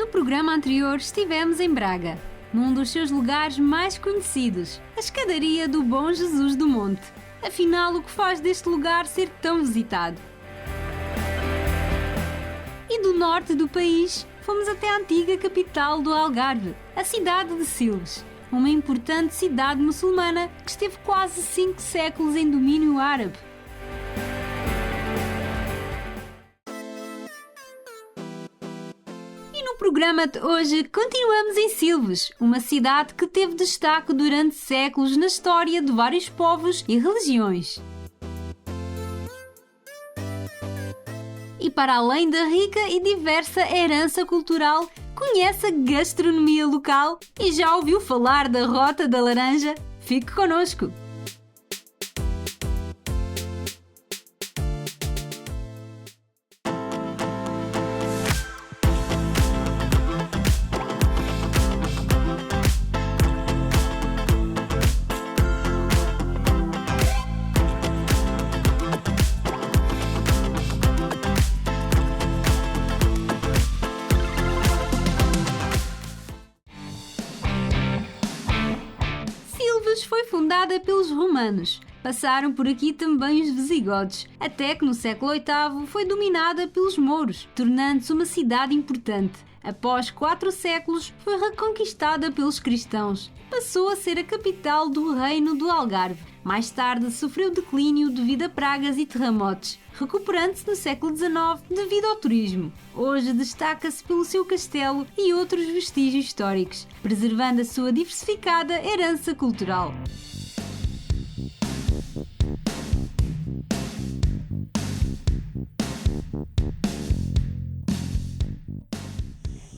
No programa anterior estivemos em Braga, num dos seus lugares mais conhecidos, a escadaria do Bom Jesus do Monte. Afinal, o que faz deste lugar ser tão visitado? E do norte do país, fomos até a antiga capital do Algarve, a cidade de Silves, uma importante cidade muçulmana que esteve quase 5 séculos em domínio árabe. No programa de hoje continuamos em Silves, uma cidade que teve destaque durante séculos na história de vários povos e religiões. E para além da rica e diversa herança cultural, conhece a gastronomia local e já ouviu falar da Rota da Laranja? Fique connosco! Foi fundada pelos romanos. Passaram por aqui também os visigodos, até que no século VIII foi dominada pelos mouros, tornando-se uma cidade importante. Após 4 séculos, foi reconquistada pelos cristãos. Passou a ser a capital do Reino do Algarve. Mais tarde sofreu declínio devido a pragas e terremotos, recuperando-se no século XIX devido ao turismo. Hoje destaca-se pelo seu castelo e outros vestígios históricos, preservando a sua diversificada herança cultural.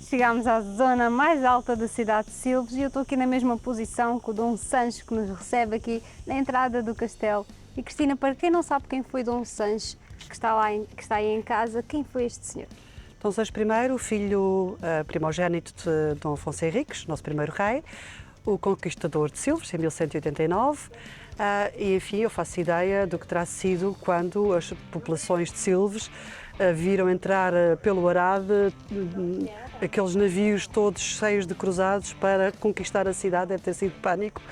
Chegámos à zona mais alta da cidade de Silves e eu estou aqui na mesma posição que o Dom Sancho, que nos recebe aqui na entrada do castelo. E Cristina, para quem não sabe quem foi Dom Sancho, que está aí em casa, quem foi este senhor? Dom Sancho I, o filho primogénito de Dom Afonso Henriques, nosso primeiro rei, o conquistador de Silves, em 1189, e enfim, eu faço ideia do que terá sido quando as populações de Silves viram entrar pelo Arade aqueles navios todos cheios de cruzados para conquistar a cidade. Deve ter sido pânico,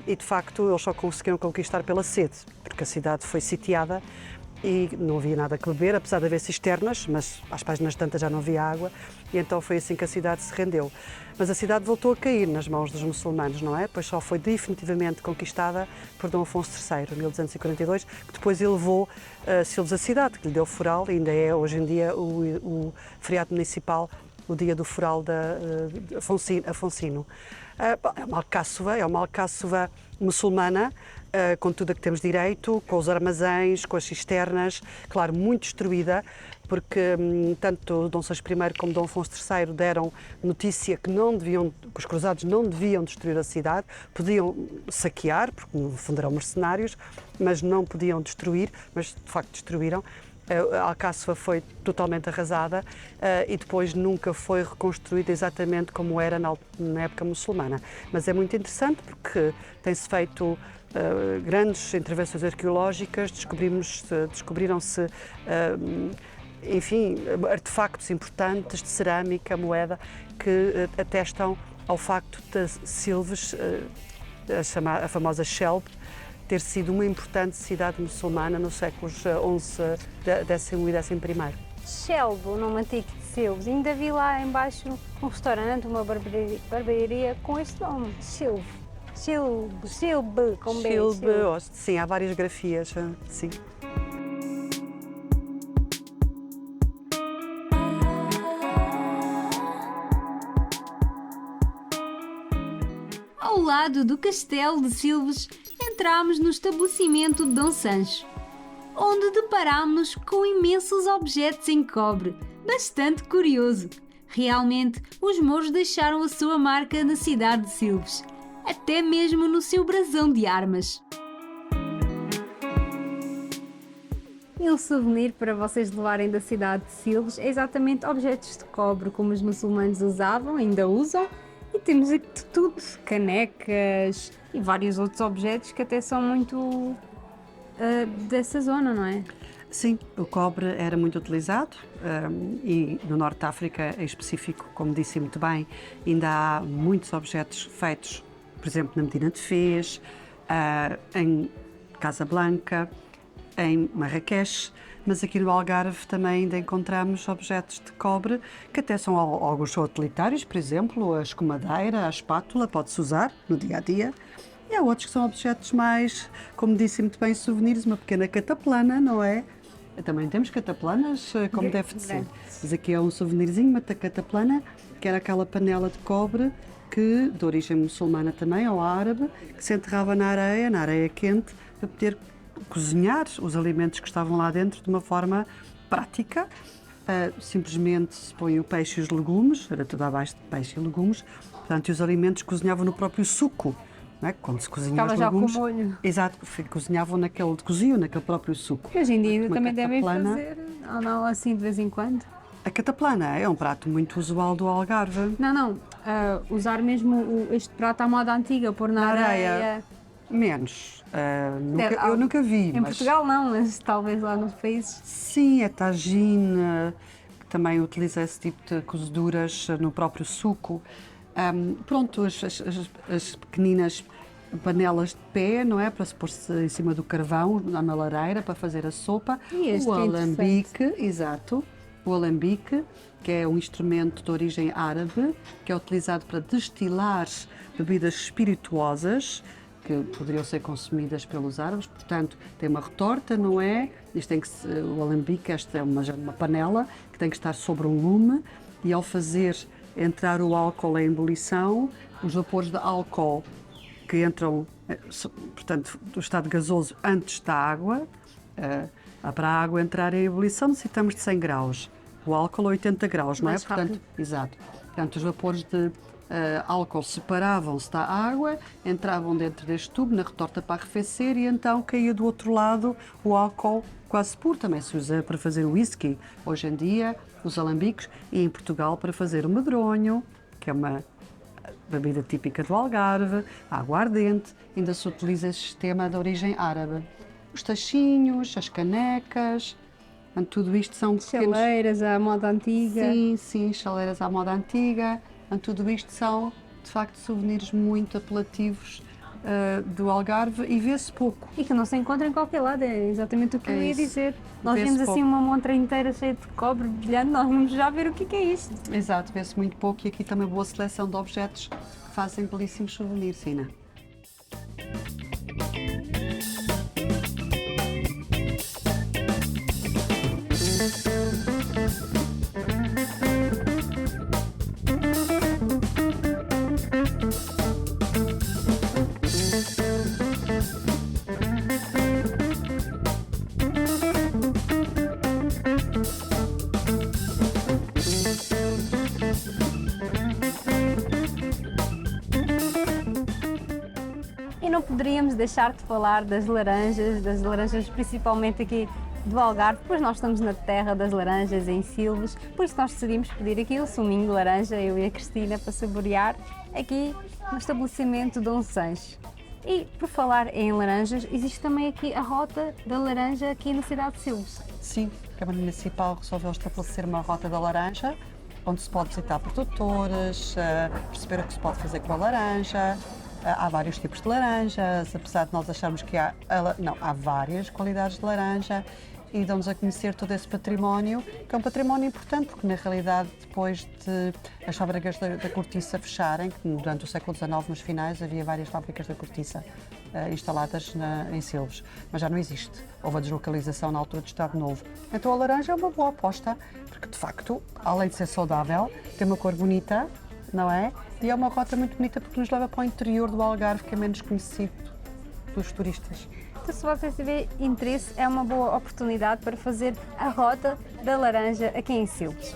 e de facto eles só conseguiram conquistar pela sede, porque a cidade foi sitiada e não havia nada que beber, apesar de haver cisternas, mas às páginas tantas já não havia água, e então foi assim que a cidade se rendeu. Mas a cidade voltou a cair nas mãos dos muçulmanos, não é? Pois só foi definitivamente conquistada por Dom Afonso III, em 1242, que depois elevou Silves a cidade, que lhe deu foral, e ainda é hoje em dia o feriado municipal, o dia do foral de Afonsino. É uma alcáçova muçulmana, com tudo a que temos direito, com os armazéns, com as cisternas, claro, muito destruída, porque tanto Dom Sancho I como Dom Afonso III deram notícia que os cruzados não deviam destruir a cidade, podiam saquear, porque no fundo eram mercenários, mas não podiam destruir, mas de facto destruíram. A Alcáçova foi totalmente arrasada e depois nunca foi reconstruída exatamente como era na época muçulmana. Mas é muito interessante porque tem-se feito grandes intervenções arqueológicas, descobriram-se enfim, artefactos importantes de cerâmica, moeda, que atestam ao facto de Silves, a famosa Shelb, ter sido uma importante cidade muçulmana nos séculos XI, X e XI. Shelb, o nome antigo de Silves. Ainda vi lá embaixo um restaurante, uma barbearia com este nome, Silve, com B. Silve, sim, há várias grafias, sim. Ao lado do Castelo de Silves, entramos no estabelecimento de Dom Sancho, onde deparámos-nos com imensos objetos em cobre, bastante curioso. Realmente, os mouros deixaram a sua marca na cidade de Silves, até mesmo no seu brasão de armas. E um souvenir para vocês levarem da cidade de Silves é exatamente objetos de cobre, como os muçulmanos usavam, ainda usam. E temos aqui de tudo, canecas e vários outros objetos que até são muito dessa zona, não é? Sim, o cobre era muito utilizado e no Norte de África, em específico, como disse muito bem, ainda há muitos objetos feitos, por exemplo, na Medina de Fez, em Casablanca, em Marrakech, mas aqui no Algarve também ainda encontramos objetos de cobre que até são alguns são utilitários, por exemplo, a escumadeira, a espátula, pode-se usar no dia a dia. E há outros que são objetos mais, como disse muito bem, souvenirs, uma pequena cataplana, não é? Também temos cataplanas, como deve de ser. Mas aqui é um souvenirzinho, uma cataplana, que era aquela panela de cobre que, de origem muçulmana também, ou árabe, que se enterrava na areia quente, para poder cozinhar os alimentos que estavam lá dentro de uma forma prática. Simplesmente se põe o peixe e os legumes, era tudo abaixo de peixe e legumes, portanto, e os alimentos cozinhavam no próprio suco. Não é? Quando se cozinha os legumes, já com molho. exato, coziam naquele próprio suco. E hoje em dia Uma também devem cataplana. fazer, ou não, assim de vez em quando. A cataplana é um prato muito usual do Algarve. Não, usar mesmo este prato à moda antiga, pôr na areia. Menos. Deve- Eu nunca vi. Em mas Portugal não, mas talvez lá nos países. sim, a tagine, que também utiliza esse tipo de cozeduras no próprio suco. Pronto, as pequeninas panelas de pé, não é? Para se pôr-se em cima do carvão, na lareira, para fazer a sopa. E este O que é alambique, exato. O alambique, que é um instrumento de origem árabe, que é utilizado para destilar bebidas espirituosas, que poderiam ser consumidas pelos árabes. Portanto, tem uma retorta, não é? O alambique, esta é uma panela que tem que estar sobre um lume e ao fazer entrar o álcool em ebulição, os vapores de álcool que entram, portanto, do estado gasoso antes da água, para a água entrar em ebulição necessitamos de 100 graus. O álcool a 80 graus, não é? Mais rápido. Portanto, exato. Portanto, os vapores de álcool separavam-se da água, entravam dentro deste tubo, na retorta para arrefecer e então caía do outro lado o álcool quase puro. Também se usa para fazer o whisky. Hoje em dia, os alambiques e em Portugal para fazer o medronho, que é uma bebida típica do Algarve, a aguardente, ainda se utiliza esse sistema de origem árabe. Os tachinhos, as canecas, tudo isto são pequenos... Chaleiras à moda antiga. Sim, chaleiras à moda antiga. Tudo isto são, de facto, souvenirs muito apelativos do Algarve e vê-se pouco. E que não se encontra em qualquer lado, é exatamente o que É eu ia isso. dizer. Nós Vê-se vemos assim pouco. uma montra inteira cheia de cobre brilhante, nós vamos já ver o que é isto. Exato, vê-se muito pouco e aqui tem uma boa seleção de objetos que fazem belíssimos souvenirs, Sina. E não poderíamos deixar de falar das laranjas principalmente aqui do Algarve, pois nós estamos na terra das laranjas, em Silves, por isso nós decidimos pedir aqui um suminho de laranja, eu e a Cristina, para saborear aqui no estabelecimento Dom Sancho. E por falar em laranjas, existe também aqui a Rota da Laranja aqui na cidade de Silves. Sim, a Câmara Municipal resolveu estabelecer uma rota da laranja, onde se pode visitar produtores, perceber o que se pode fazer com a laranja. Há vários tipos de laranjas, apesar de nós acharmos que há várias qualidades de laranja e dão-nos a conhecer todo esse património, que é um património importante, porque na realidade depois de as fábricas da cortiça fecharem, que durante o século XIX, nos finais, havia várias fábricas da cortiça instaladas em Silves, mas já não existe. Houve a deslocalização na altura do Estado Novo. Então a laranja é uma boa aposta, porque de facto, além de ser saudável, tem uma cor bonita, não é? E é uma rota muito bonita porque nos leva para o interior do Algarve, que é menos conhecido dos turistas. Então, se vocês tiverem interesse, é uma boa oportunidade para fazer a Rota da Laranja aqui em Silves.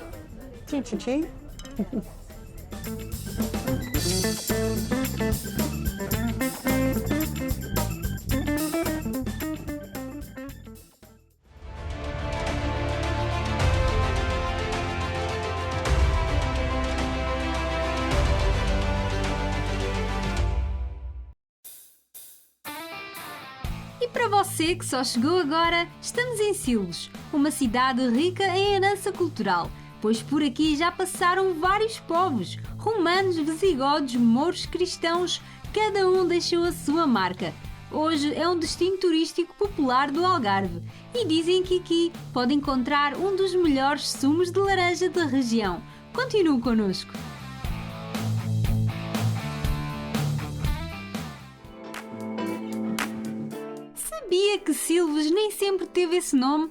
Tchim, tchim, tchim. E para Para você que só chegou agora, estamos em Silves, uma cidade rica em herança cultural, pois por aqui já passaram vários povos, romanos, visigodos, mouros, cristãos, cada um deixou a sua marca. Hoje é um destino turístico popular do Algarve e dizem que aqui pode encontrar um dos melhores sumos de laranja da região. Continue connosco! Sabia que Silves nem sempre teve esse nome?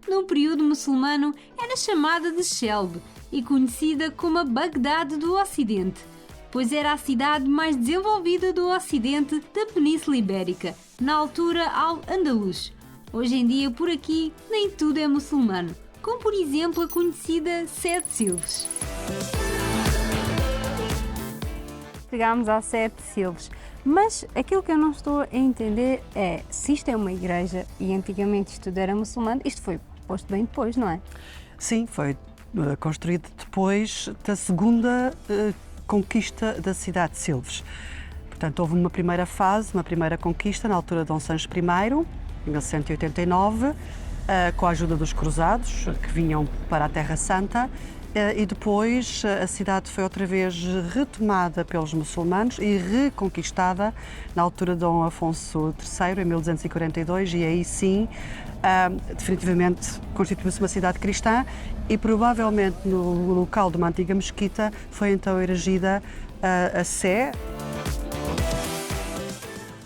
No período muçulmano era chamada de Chelbe e conhecida como a Bagdade do Ocidente, pois era a cidade mais desenvolvida do Ocidente da Península Ibérica, na altura Al-Andalus. Hoje em dia por aqui nem tudo é muçulmano, como por exemplo a conhecida Sé de Silves. Chegámos à Sé de Silves, mas aquilo que eu não estou a entender é se isto é uma igreja e antigamente isto tudo era muçulmano, isto foi posto bem depois, não é? Sim, foi construído depois da segunda conquista da cidade de Silves. Portanto, houve uma primeira fase, uma primeira conquista na altura de Dom Sancho I, em 1189, com a ajuda dos cruzados que vinham para a Terra Santa, e depois a cidade foi outra vez retomada pelos muçulmanos e reconquistada na altura de Dom Afonso III, em 1242, e aí sim, definitivamente constituiu-se uma cidade cristã e provavelmente no local de uma antiga mesquita foi então erigida a Sé.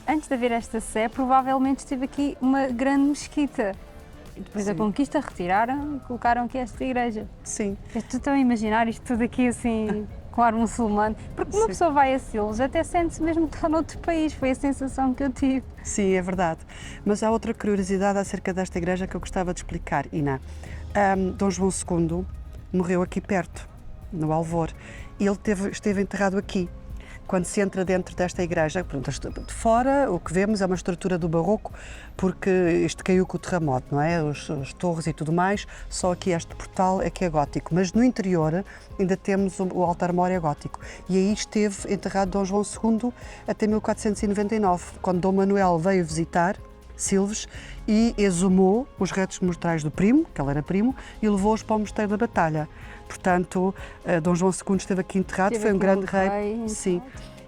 Antes de haver esta Sé, provavelmente esteve aqui uma grande mesquita. E depois da conquista retiraram e colocaram aqui esta igreja. Sim. Estou tão a imaginar isto tudo aqui assim, com ar muçulmano. Porque uma pessoa vai a Silves, até sente-se mesmo que está noutro país. Foi a sensação que eu tive. Sim, é verdade. Mas há outra curiosidade acerca desta igreja que eu gostava de explicar, Ina. Dom João II morreu aqui perto, no Alvor, e ele esteve enterrado aqui. Quando se entra dentro desta igreja, de fora, o que vemos é uma estrutura do barroco, porque isto caiu com o terremoto, não é? As torres e tudo mais, só aqui este portal é que é gótico. Mas no interior ainda temos o altar-mor é gótico. E aí esteve enterrado Dom João II até 1499, quando Dom Manuel veio visitar Silves e exumou os restos mortais do primo, que ele era primo, e levou-os para o Mosteiro da Batalha. Portanto, Dom João II esteve aqui enterrado, foi um grande rei. Sim.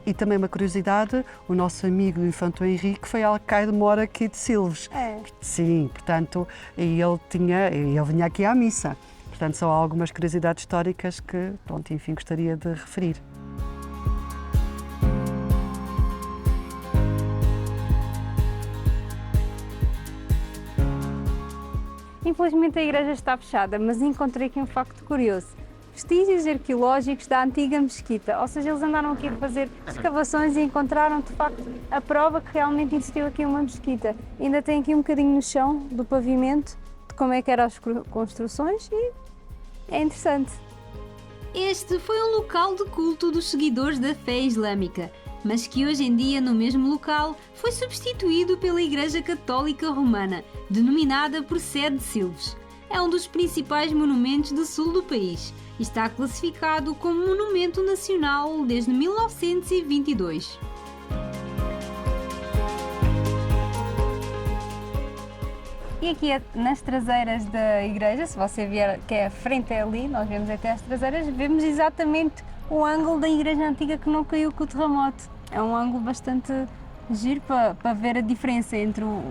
E também uma curiosidade, o nosso amigo Infante Henrique foi alcaide-mor aqui de Silves. É. Sim, portanto, ele vinha aqui à missa. Portanto, são algumas curiosidades históricas que, pronto, enfim, gostaria de referir. Infelizmente a igreja está fechada, mas encontrei aqui um facto curioso. Vestígios arqueológicos da antiga mesquita, ou seja, eles andaram aqui a fazer escavações e encontraram de facto a prova que realmente existiu aqui uma mesquita. Ainda tem aqui um bocadinho no chão do pavimento de como é que eram as construções e é interessante. Este foi um local de culto dos seguidores da fé islâmica, mas que hoje em dia, no mesmo local, foi substituído pela Igreja Católica Romana, denominada por Sé de Silves. É um dos principais monumentos do sul do país e está classificado como Monumento Nacional desde 1922. E aqui nas traseiras da igreja, se você vier, que é a frente é ali, nós vemos até as traseiras, vemos exatamente o ângulo da igreja antiga que não caiu com o terremoto. É um ângulo bastante giro para ver a diferença entre o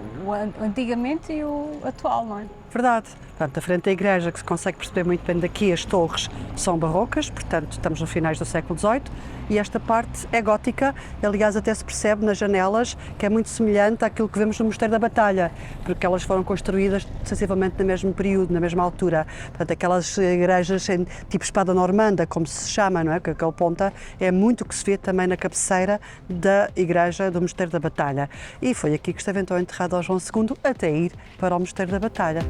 antigamente e o atual, não é? Verdade. Portanto, a frente da igreja, que se consegue perceber muito bem daqui, as torres são barrocas, portanto estamos no finais do século XVIII, e esta parte é gótica, aliás até se percebe nas janelas que é muito semelhante àquilo que vemos no Mosteiro da Batalha, porque elas foram construídas sensivelmente no mesmo período, na mesma altura. Portanto, aquelas igrejas tipo espada normanda, como se chama, não é? Que aquele ponta, é muito o que se vê também na cabeceira da igreja do Mosteiro da Batalha. E foi aqui que esteve então enterrado ao João II até ir para o Mosteiro da Batalha.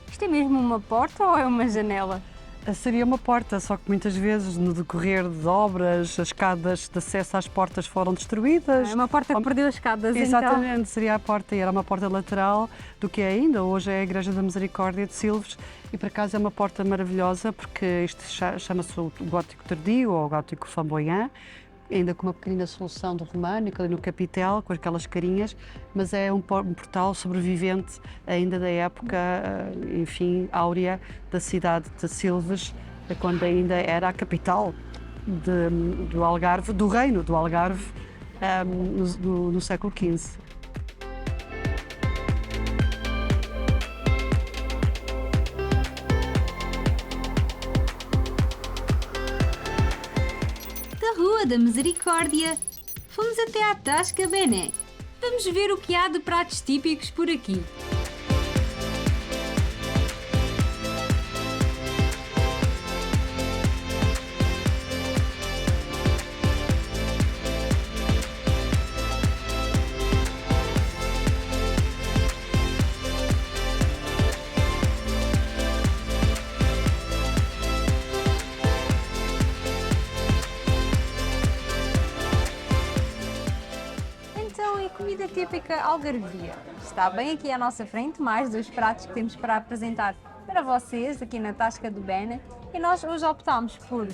Isto é mesmo uma porta ou é uma janela? Seria uma porta, só que muitas vezes no decorrer de obras as escadas de acesso às portas foram destruídas. É uma porta que perdeu as escadas, Exatamente, então. seria a porta e era uma porta lateral do que é ainda. Hoje é a Igreja da Misericórdia de Silves e por acaso é uma porta maravilhosa porque isto chama-se o gótico tardio ou o gótico flamboyant, ainda com uma pequenina solução do românico ali no capitel, com aquelas carinhas, mas é um portal sobrevivente ainda da época, enfim, áurea da cidade de Silves, quando ainda era a capital do Algarve, do reino do Algarve, no século XV. Rua da Misericórdia, fomos até à Tasca Bené. Vamos ver o que há de pratos típicos por aqui. Comida típica algarvia. Está bem aqui à nossa frente, mais 2 pratos que temos para apresentar para vocês aqui na Tasca do Bené. E nós hoje optámos por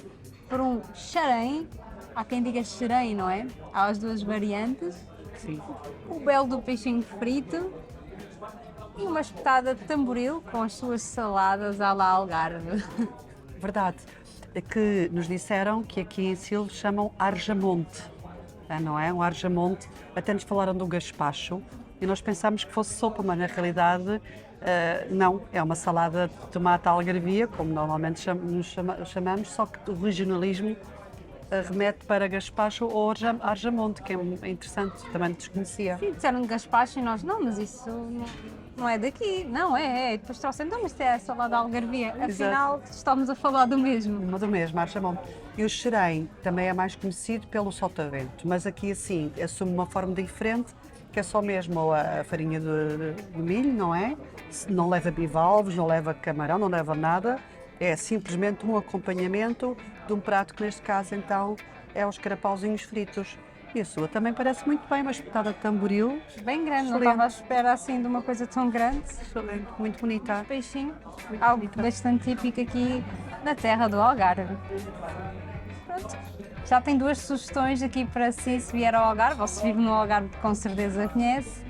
um xarém, há quem diga xerém, não é? Há as 2 variantes. Sim. O belo do peixinho frito e uma espetada de tamboril com as suas saladas à la Algarve. Verdade. É que nos disseram que aqui em Silves chamam arjamonte. Não é? Um arjamonte. Até nos falaram do gaspacho e nós pensámos que fosse sopa, mas na realidade não. É uma salada de tomate à algarvia, como normalmente chamamos, só que o regionalismo remete para gaspacho ou arjamonte, que é interessante, também desconhecia. Sim, disseram gaspacho e nós, não, mas isso não é daqui. Não, é. Depois trouxeram, não, mas isto é a salada à algarvia. Afinal, estamos a falar do mesmo. Uma do mesmo, arjamonte. E o xerém também é mais conhecido pelo sotavento, mas aqui assim assume uma forma diferente, que é só mesmo a farinha de milho, não é? Não leva bivalves, não leva camarão, não leva nada. É simplesmente um acompanhamento de um prato que neste caso então é os carapauzinhos fritos. E a sua também parece muito bem, uma espetada de tamboril. Bem grande, não Excelente. estava à espera assim de uma coisa tão grande. Excelente, muito bonita. Peixinho, algo bastante típico aqui na terra do Algarve. Pronto. Já tem 2 sugestões aqui para si, se vier ao Algarve, ou se vive no Algarve, com certeza conhece.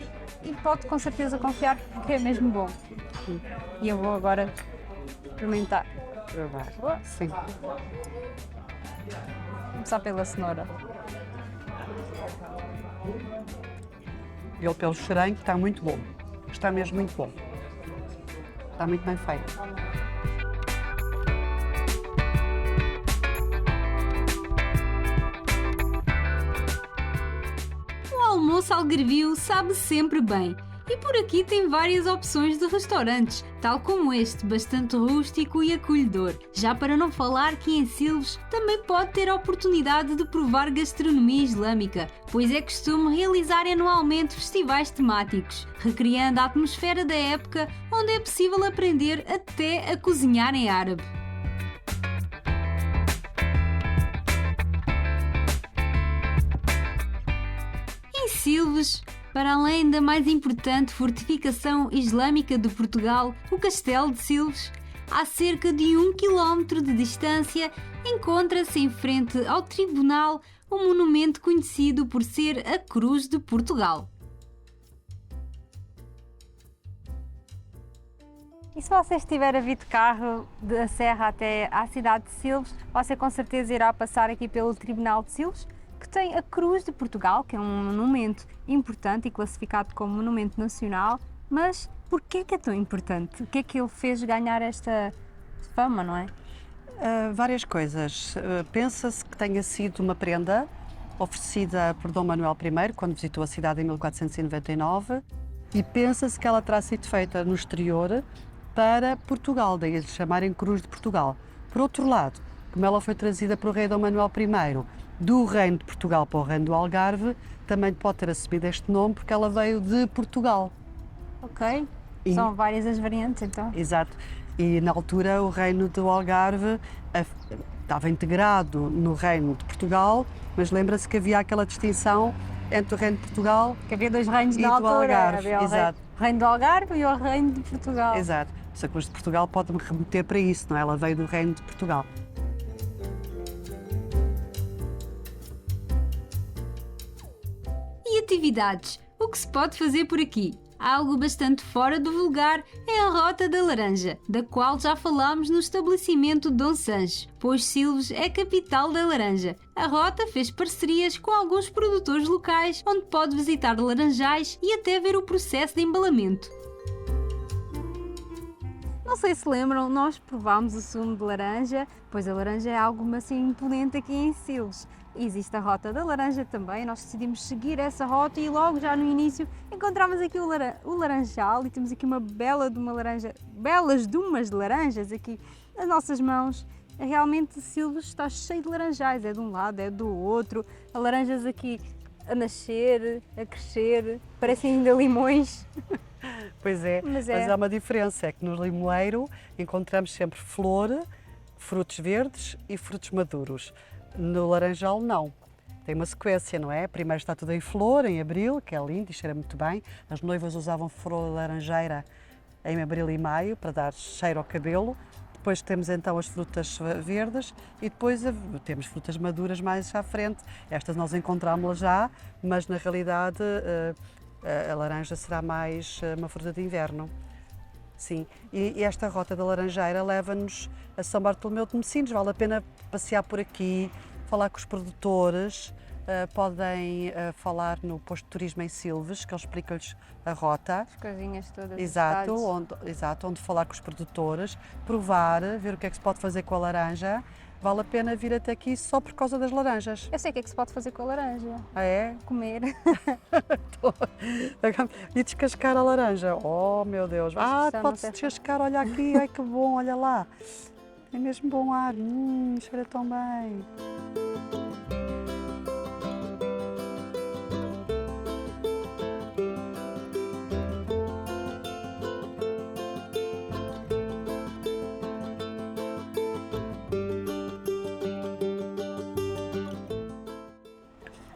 E pode com certeza confiar porque é mesmo bom. E eu vou agora experimentar. Sim. Vou começar pela cenoura. Ele pelo xerém que está muito bom. Está mesmo muito bom. Está muito bem feito. O almoço algarvio sabe sempre bem. E por aqui tem várias opções de restaurantes, tal como este, bastante rústico e acolhedor. Já para não falar que em Silves também pode ter a oportunidade de provar gastronomia islâmica, pois é costume realizar anualmente festivais temáticos, recriando a atmosfera da época, onde é possível aprender até a cozinhar em árabe. Em Silves, para além da mais importante fortificação islâmica de Portugal, o Castelo de Silves, a cerca de 1 km de distância, encontra-se em frente ao Tribunal um monumento conhecido por ser a Cruz de Portugal. E se você estiver a vir de carro da Serra até à cidade de Silves, você com certeza irá passar aqui pelo Tribunal de Silves, que tem a Cruz de Portugal, que é um monumento importante e classificado como monumento nacional. Mas porquê que é tão importante? O que é que ele fez ganhar esta fama, não é? Várias coisas. Pensa-se que tenha sido uma prenda oferecida por Dom Manuel I quando visitou a cidade em 1499 e pensa-se que ela terá sido feita no exterior para Portugal, daí eles chamarem Cruz de Portugal. Por outro lado, como ela foi trazida pelo rei Dom Manuel I do Reino de Portugal para o Reino do Algarve, também pode ter assumido este nome porque ela veio de Portugal. Ok, são várias as variantes então. Exato. E na altura o reino do Algarve estava integrado no reino de Portugal, mas lembra-se que havia aquela distinção entre o reino de Portugal Que havia 2 reinos e na do altura. Algarve. Havia o Exato. reino do Algarve e o reino de Portugal. Exato. A Cruz de Portugal pode-me remeter para isso, não é? Ela veio do reino de Portugal. E atividades? O que se pode fazer por aqui? Algo bastante fora do vulgar é a Rota da Laranja, da qual já falámos no estabelecimento Dom Sancho, pois Silves é capital da laranja. A Rota fez parcerias com alguns produtores locais, onde pode visitar laranjais e até ver o processo de embalamento. Não sei se lembram, nós provámos o sumo de laranja, pois a laranja é algo assim imponente aqui em Silves. Existe a Rota da Laranja também, nós decidimos seguir essa rota e logo já no início encontramos aqui o laranjal e temos aqui uma belas dumas de laranjas aqui nas nossas mãos. Realmente Silves está cheio de laranjais, é de um lado, é do outro, há laranjas aqui a nascer, a crescer, parecem ainda limões. Pois é, Mas há uma diferença, é que no limoeiro encontramos sempre flor, frutos verdes e frutos maduros. No laranjal não, tem uma sequência, não é? Primeiro está tudo em flor, em abril, que é lindo e cheira muito bem. As noivas usavam flor laranjeira em abril e maio para dar cheiro ao cabelo. Depois temos então as frutas verdes e depois temos frutas maduras mais à frente. Estas nós encontramos-las já, mas na realidade a laranja será mais uma fruta de inverno. Sim, e esta Rota da Laranjeira leva-nos a São Bartolomeu de Messinos. Vale a pena passear por aqui, falar com os produtores, podem falar no posto de turismo em Silves, que eles explicam-lhes a rota. As coisinhas todas. Exato, onde falar com os produtores, provar, ver o que é que se pode fazer com a laranja. Vale a pena vir até aqui só por causa das laranjas. Eu sei o que é que se pode fazer com a laranja. Ah, é? Comer. E descascar a laranja. Oh, meu Deus. Pode-se descascar, olha aqui, ai que bom, olha lá. É mesmo bom ar, cheira tão bem.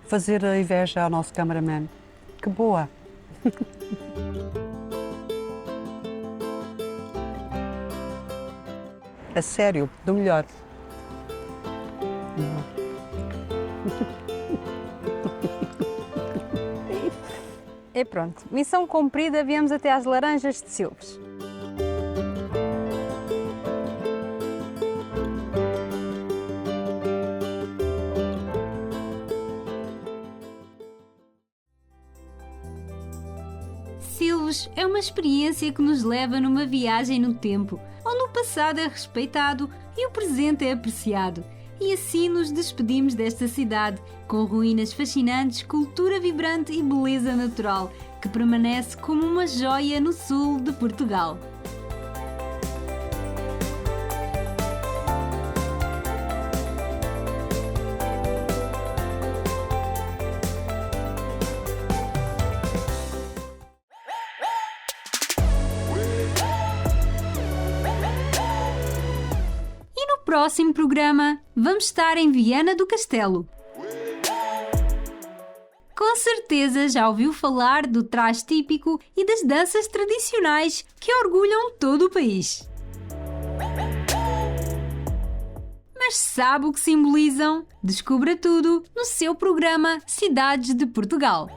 Fazer a inveja ao nosso cameraman. Que boa! A sério, do melhor. E pronto, missão cumprida, viemos até às laranjas de Silves. Silves é uma experiência que nos leva numa viagem no tempo, onde o passado é respeitado e o presente é apreciado. E assim nos despedimos desta cidade, com ruínas fascinantes, cultura vibrante e beleza natural, que permanece como uma joia no sul de Portugal. No próximo programa, vamos estar em Viana do Castelo. Com certeza já ouviu falar do traje típico e das danças tradicionais que orgulham todo o país. Mas sabe o que simbolizam? Descubra tudo no seu programa Cidades de Portugal.